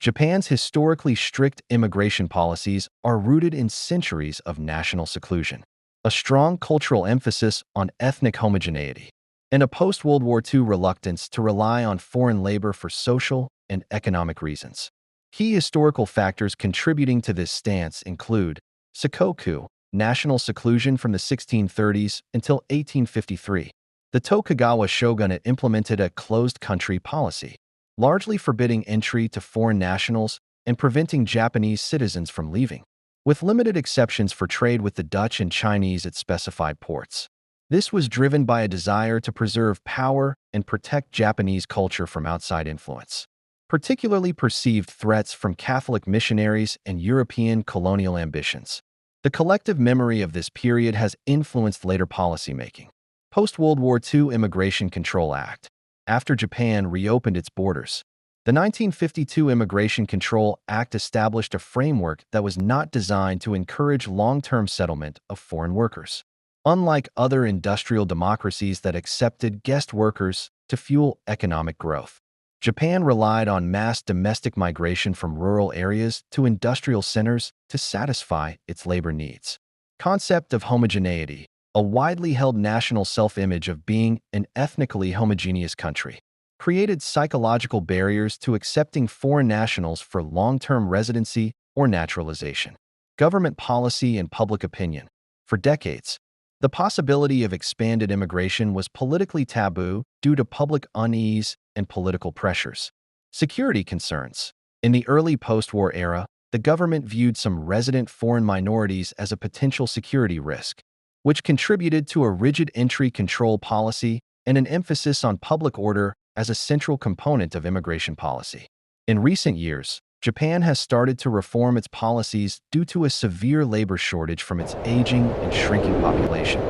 Japan's historically strict immigration policies are rooted in centuries of national seclusion, a strong cultural emphasis on ethnic homogeneity, and a post-World War II reluctance to rely on foreign labor for social and economic reasons. Key historical factors contributing to this stance include Sakoku, national seclusion from the 1630s until 1853. The Tokugawa shogunate implemented a closed-country policy, largely forbidding entry to foreign nationals and preventing Japanese citizens from leaving, with limited exceptions for trade with the Dutch and Chinese at specified ports. This was driven by a desire to preserve power and protect Japanese culture from outside influence, particularly perceived threats from Catholic missionaries and European colonial ambitions. The collective memory of this period has influenced later policymaking. Post-World War II Immigration Control Act. After Japan reopened its borders, the 1952 Immigration Control Act established a framework that was not designed to encourage long-term settlement of foreign workers. Unlike other industrial democracies that accepted guest workers to fuel economic growth, Japan relied on mass domestic migration from rural areas to industrial centers to satisfy its labor needs. Concept of homogeneity, a widely held national self-image of being an ethnically homogeneous country, created psychological barriers to accepting foreign nationals for long-term residency or naturalization. Government policy and public opinion. For decades, the possibility of expanded immigration was politically taboo due to public unease and political pressures. Security concerns. In the early post-war era, the government viewed some resident foreign minorities as a potential security risk, which contributed to a rigid entry control policy and an emphasis on public order as a central component of immigration policy. In recent years, Japan has started to reform its policies due to a severe labor shortage from its aging and shrinking population,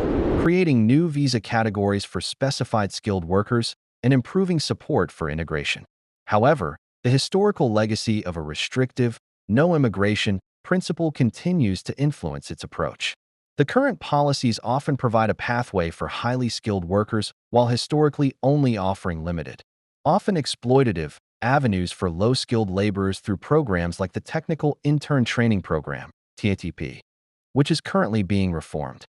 creating new visa categories for specified skilled workers and improving support for integration. However, the historical legacy of a restrictive, no-immigration principle continues to influence its approach. The current policies often provide a pathway for highly skilled workers while historically only offering limited, often exploitative, avenues for low-skilled laborers through programs like the Technical Intern Training Program, TITP, which is currently being reformed.